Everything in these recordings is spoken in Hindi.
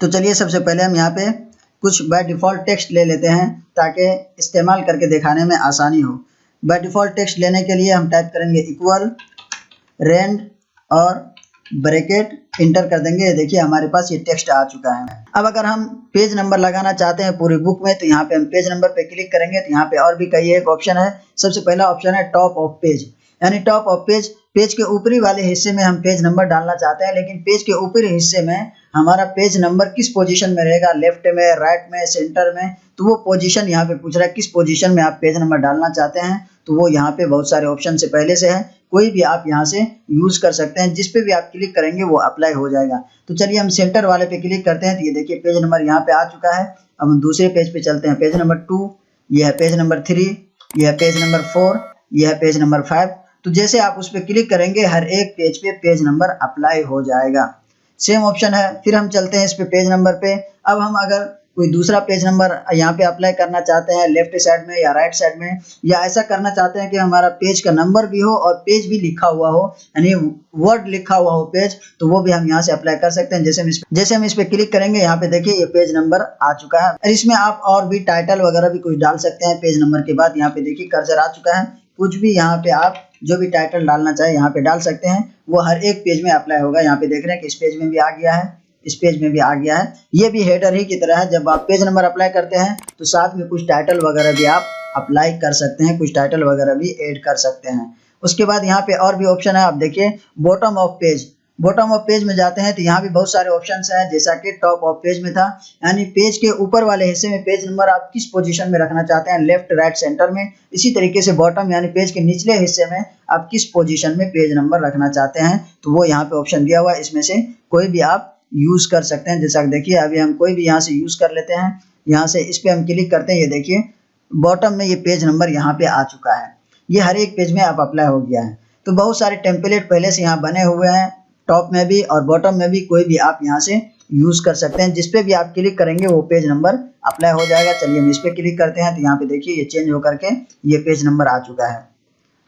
तो चलिए सबसे पहले हम यहाँ पे कुछ बाय डिफ़ॉल्ट टेक्स्ट ले लेते हैं ताकि इस्तेमाल करके दिखाने में आसानी हो। बाय डिफ़ॉल्ट टेक्स्ट लेने के लिए हम टाइप करेंगे इक्वल रेंड और ब्रैकेट इंटर कर देंगे। ये देखिए हमारे पास ये टेक्स्ट आ चुका है। अब अगर हम पेज नंबर लगाना चाहते हैं पूरी बुक में तो यहाँ पे हम पेज नंबर पे क्लिक करेंगे तो यहाँ पे और भी कई एक ऑप्शन है। सबसे पहला ऑप्शन है टॉप ऑफ पेज, यानी टॉप ऑफ पेज, पेज के ऊपरी वाले हिस्से में हम पेज नंबर डालना चाहते हैं, लेकिन पेज के ऊपरी हिस्से में हमारा पेज नंबर किस पोजीशन में रहेगा, लेफ्ट में, राइट में, सेंटर में, तो वो पोजीशन यहाँ पे पूछ रहा है किस पोजीशन में आप पेज नंबर डालना चाहते हैं। तो वो यहाँ पे बहुत सारे ऑप्शन से पहले से है, कोई भी आप यहाँ से यूज कर सकते हैं, जिस पे भी आप क्लिक करेंगे वो अप्लाई हो जाएगा। तो चलिए हम सेंटर वाले पे क्लिक करते हैं तो ये देखिए पेज नंबर यहाँ पे आ चुका है। अब हम दूसरे पेज पे चलते हैं, पेज नंबर 2, यह है पेज नंबर 3, यह है पेज नंबर 4, यह है पेज नंबर 5। तो जैसे आप उस पर क्लिक करेंगे हर एक पेज पे पेज नंबर अप्लाई हो जाएगा। सेम ऑप्शन है। फिर हम चलते हैं इस पे पेज नंबर पे। अब हम अगर कोई दूसरा पेज नंबर यहाँ पे अप्लाई करना चाहते हैं लेफ्ट साइड में या राइट साइड में, या ऐसा करना चाहते हैं कि हमारा पेज का नंबर भी हो और पेज भी लिखा हुआ हो, यानी वर्ड लिखा हुआ हो पेज, तो वो भी हम यहाँ से अप्लाई कर सकते हैं। जैसे हम इस पे क्लिक करेंगे यहाँ पे देखिए ये पेज नंबर आ चुका है। इसमें आप और भी टाइटल वगैरह भी कुछ डाल सकते हैं पेज नंबर के बाद। यहाँ पे देखिए कर्सर आ चुका है, कुछ भी यहाँ पे आप जो भी टाइटल डालना चाहे यहाँ पे डाल सकते हैं, वो हर एक पेज में अप्लाई होगा। यहाँ पे देख रहे हैं कि इस पेज में भी आ गया है, इस पेज में भी आ गया है। ये भी हेडर ही की तरह है, जब आप पेज नंबर अप्लाई करते हैं तो साथ में कुछ टाइटल वगैरह भी आप अप्लाई कर सकते हैं, कुछ टाइटल वगैरह भी ऐड कर सकते हैं। उसके बाद यहाँ पे और भी ऑप्शन है, आप देखिए bottom of page. Bottom of page में जाते हैं तो यहाँ भी बहुत सारे ऑप्शंस हैं, जैसा कि टॉप ऑफ पेज में था, यानी पेज के ऊपर वाले हिस्से में पेज नंबर आप किस पोजीशन में रखना चाहते हैं, लेफ्ट, राइट, सेंटर में। इसी तरीके से बॉटम यानी पेज के निचले हिस्से में आप किस पोजीशन में पेज नंबर रखना चाहते हैं, तो वो यहाँ पे ऑप्शन दिया हुआ है। इसमें से कोई भी आप यूज कर सकते हैं। जैसा देखिए अभी हम कोई भी यहाँ से यूज कर लेते हैं, यहाँ से इस पे हम क्लिक करते हैं, ये देखिए बॉटम में ये पेज नंबर यहाँ पे आ चुका है। ये हर एक पेज में आप अप्लाई हो गया है। तो बहुत सारे टेम्पलेट पहले से यहाँ बने हुए हैं, टॉप में भी और बॉटम में भी, कोई भी आप यहाँ से यूज कर सकते हैं। जिसपे भी आप क्लिक करेंगे वो पेज नंबर अप्लाई हो जाएगा। चलिए हम इस पे क्लिक करते हैं तो यहाँ पे देखिए ये चेंज होकर के ये पेज नंबर आ चुका है।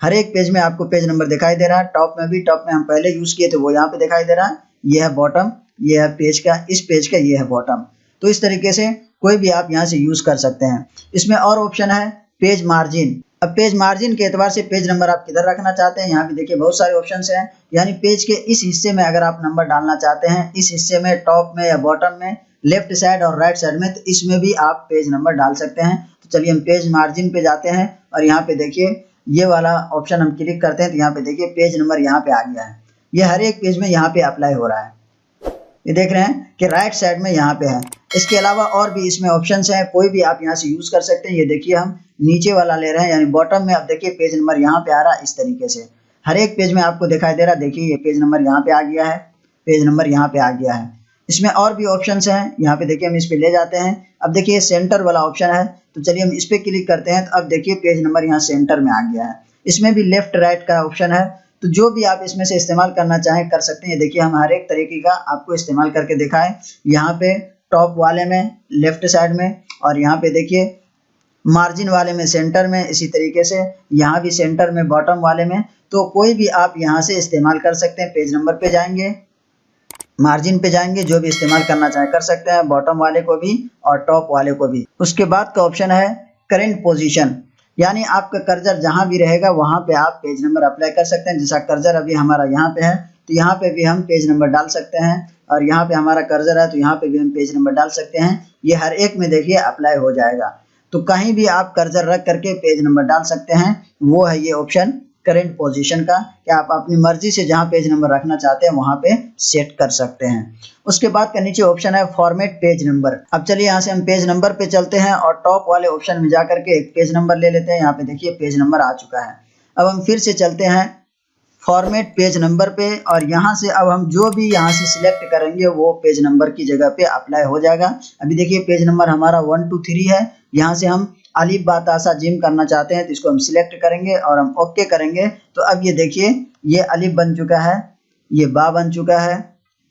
हर एक पेज में आपको पेज नंबर दिखाई दे रहा है। टॉप में भी, टॉप में हम पहले यूज किए थे वो यहाँ पे दिखाई दे रहा है। ये है बॉटम, ये है पेज का, इस पेज का ये है बॉटम। तो इस तरीके से कोई भी आप यहाँ से यूज कर सकते हैं। इसमें और ऑप्शन है पेज मार्जिन। अब पेज मार्जिन के एतबार से पेज नंबर आप किधर रखना चाहते हैं, यहाँ पे देखिए बहुत सारे ऑप्शंस हैं, यानी पेज के इस हिस्से में अगर आप नंबर डालना चाहते हैं, इस हिस्से में, टॉप में या बॉटम में, लेफ्ट साइड और राइट साइड में, तो इसमें भी आप पेज नंबर डाल सकते हैं। तो चलिए हम पेज मार्जिन पे जाते हैं और यहाँ पे देखिए ये वाला ऑप्शन हम क्लिक करते हैं तो यहाँ पे देखिए पेज नंबर यहाँ पे आ गया है। ये हर एक पेज में यहाँ पे अप्लाई हो रहा है। ये देख रहे हैं कि राइट साइड में यहाँ पे है। इसके अलावा और भी इसमें ऑप्शंस हैं, कोई भी आप यहाँ से यूज कर सकते हैं। ये देखिए हम नीचे वाला ले रहे हैं, यानी बॉटम में। अब देखिए पेज नंबर यहाँ पे आ रहा है। इस तरीके से हर एक पेज में आपको दिखाई दे रहा है। देखिए ये पेज नंबर यहाँ पे आ गया है, पेज नंबर यहाँ पे आ गया है। इसमें और भी ऑप्शंस हैं, यहाँ पे देखिए हम इस पे ले जाते हैं। अब देखिए सेंटर वाला ऑप्शन है, तो चलिए हम इस पे क्लिक करते हैं तो अब देखिए पेज नंबर यहाँ सेंटर में आ गया है। इसमें भी लेफ्ट राइट का ऑप्शन है, तो जो भी आप इसमें से इस्तेमाल करना चाहें कर सकते हैं। देखिए हम हर एक तरीके का आपको इस्तेमाल करके दिखाएं। यहाँ पे टॉप वाले में लेफ्ट साइड में, और यहाँ पे देखिए मार्जिन वाले में सेंटर में, इसी तरीके से यहाँ भी सेंटर में बॉटम वाले में। तो कोई भी आप यहाँ से इस्तेमाल कर सकते हैं। पेज नंबर पे जाएंगे, मार्जिन पे जाएंगे, जो भी इस्तेमाल करना चाहे कर सकते हैं, बॉटम वाले को भी और टॉप वाले को भी। उसके बाद का ऑप्शन है करेंट पोजीशन, यानी आपका कर्सर जहां भी रहेगा वहां पे आप पेज नंबर अप्लाई कर सकते हैं। जैसा कर्सर अभी हमारा यहाँ पे है तो यहाँ पे भी हम पेज नंबर डाल सकते हैं, और यहाँ पे हमारा कर्सर है तो यहाँ पे भी हम पेज नंबर डाल सकते हैं। ये हर एक में देखिए अप्लाई हो जाएगा। तो कहीं भी आप कर्सर रख करके पेज नंबर डाल सकते हैं। वो है ये ऑप्शन करेंट पोजीशन का, कि आप अपनी मर्जी से जहां पेज नंबर रखना चाहते हैं वहां पे सेट कर सकते हैं। उसके बाद का नीचे ऑप्शन है फॉर्मेट पेज नंबर। अब चलिए यहाँ से हम पेज नंबर पे चलते हैं और टॉप वाले ऑप्शन में जाकर के एक पेज नंबर ले लेते हैं। यहाँ पे देखिए पेज नंबर आ चुका है। अब हम फिर से चलते हैं फॉर्मेट पेज नंबर पे, और यहाँ से अब हम जो भी यहाँ से सिलेक्ट करेंगे वो पेज नंबर की जगह पे अप्लाई हो जाएगा। अभी देखिए पेज नंबर हमारा 1 2 3 है। यहाँ से हम अलिफ बा ता सा जिम करना चाहते हैं तो इसको हम सिलेक्ट करेंगे और हम ओके करेंगे। तो अब ये देखिए ये अलिफ बन चुका है, ये बा बन चुका है,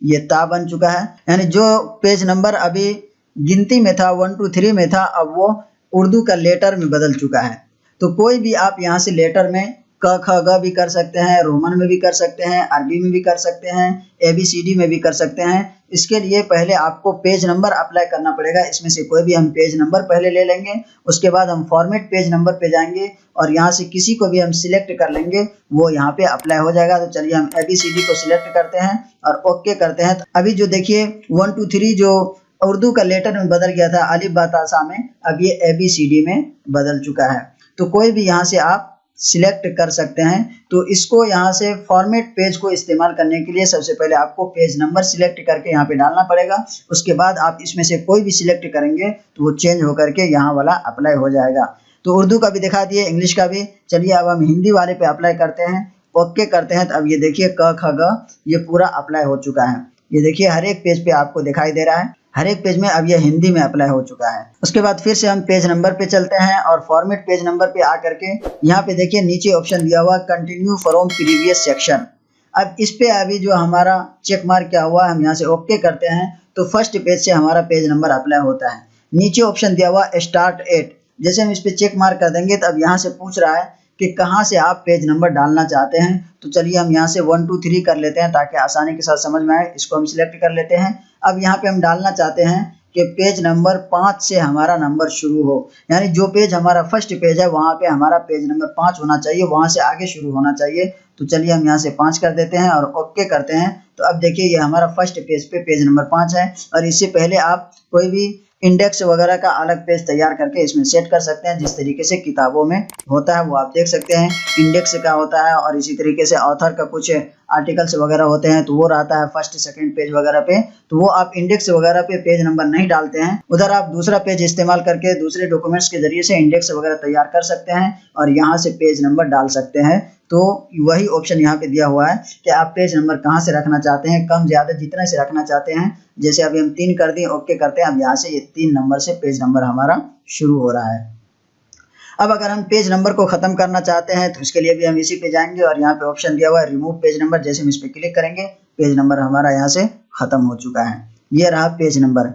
ये ता बन चुका है। यानी जो पेज नंबर अभी गिनती में था 1 2 3 में था, अब वो उर्दू का लेटर में बदल चुका है। तो कोई भी आप यहाँ से लेटर में क ख ग भी कर सकते हैं, रोमन में भी कर सकते हैं, अरबी में भी कर सकते हैं, ABCD में भी कर सकते हैं। इसके लिए पहले आपको पेज नंबर अप्लाई करना पड़ेगा। इसमें से कोई भी हम पेज नंबर पहले ले लेंगे, उसके बाद हम फॉर्मेट पेज नंबर पे जाएंगे और यहाँ से किसी को भी हम सिलेक्ट कर लेंगे, वो यहाँ पे अप्लाई हो जाएगा। तो चलिए हम ABCD को सिलेक्ट करते हैं और ओके करते हैं। तो अभी जो देखिए 1 2 3 जो उर्दू का लेटर में बदल गया था अलिफ बा ता सा में, अब ये ABCD में बदल चुका है। तो कोई भी यहाँ से आप सिलेक्ट कर सकते हैं। तो इसको यहाँ से फॉर्मेट पेज को इस्तेमाल करने के लिए सबसे पहले आपको पेज नंबर सिलेक्ट करके यहाँ पे डालना पड़ेगा। उसके बाद आप इसमें से कोई भी सिलेक्ट करेंगे तो वो चेंज होकर के यहाँ वाला अप्लाई हो जाएगा। तो उर्दू का भी दिखा दिए, इंग्लिश का भी। चलिए अब हम हिंदी वाले पे अप्लाई करते हैं, ओके करते हैं। तो अब ये देखिए क ख ग ये पूरा अप्लाई हो चुका है। ये देखिए हर एक पेज पे आपको दिखाई दे रहा है, हर एक पेज में अब ये हिंदी में अप्लाई हो चुका है। उसके बाद फिर से हम पेज नंबर पे चलते हैं और फॉर्मेट पेज नंबर पे आकर के यहाँ पे देखिए नीचे ऑप्शन दिया हुआ कंटिन्यू फ्रॉम प्रीवियस सेक्शन। अब इस पे अभी जो हमारा चेक मार्क क्या हुआ, हम यहाँ से ओके करते हैं तो फर्स्ट पेज से हमारा पेज नंबर अप्लाई होता है। नीचे ऑप्शन दिया हुआ स्टार्ट एट, जैसे हम इस पे चेक मार्क कर देंगे तो अब यहाँ से पूछ रहा है कि कहाँ से आप पेज नंबर डालना चाहते हैं। तो चलिए हम यहाँ से 1 2 3 कर लेते हैं ताकि आसानी के साथ समझ में आए। इसको हम सिलेक्ट कर लेते हैं। अब यहाँ पे हम डालना चाहते हैं कि पेज नंबर 5 से हमारा नंबर शुरू हो, यानी जो पेज हमारा फर्स्ट पेज है वहाँ पे हमारा पेज नंबर 5 होना चाहिए, वहाँ से आगे शुरू होना चाहिए। तो चलिए हम यहाँ से 5 कर देते हैं और ओके करते हैं। तो अब देखिए ये हमारा फर्स्ट पेज पे पेज नंबर 5 है। और इससे पहले आप कोई भी इंडेक्स वगैरह का अलग पेज तैयार करके इसमें सेट कर सकते हैं, जिस तरीके से किताबों में होता है वो आप देख सकते हैं। इंडेक्स का होता है और इसी तरीके से ऑथर का कुछ आर्टिकल्स वगैरह होते हैं तो वो रहता है फर्स्ट सेकंड पेज वगैरह पे। तो वो आप इंडेक्स वगैरह पे पेज नंबर नहीं डालते हैं, उधर आप दूसरा पेज इस्तेमाल करके दूसरे डॉक्यूमेंट्स के जरिए से इंडेक्स वगैरह तैयार कर सकते हैं और यहाँ से पेज नंबर डाल सकते हैं। तो वही ऑप्शन यहाँ पे दिया हुआ है कि आप पेज नंबर कहाँ से रखना चाहते हैं, कम ज्यादा जितना से रखना चाहते हैं। जैसे अभी हम 3 कर दिए, ओके करते हैं। अब यहाँ से ये 3 नंबर से पेज नंबर हमारा शुरू हो रहा है। अब अगर हम पेज नंबर को खत्म करना चाहते हैं तो इसके लिए भी हम इसी पे जाएंगे और यहाँ पे ऑप्शन दिया हुआ है रिमूव पेज नंबर। जैसे हम इस पे क्लिक करेंगे पेज नंबर हमारा यहाँ से खत्म हो चुका है। ये रहा पेज नंबर।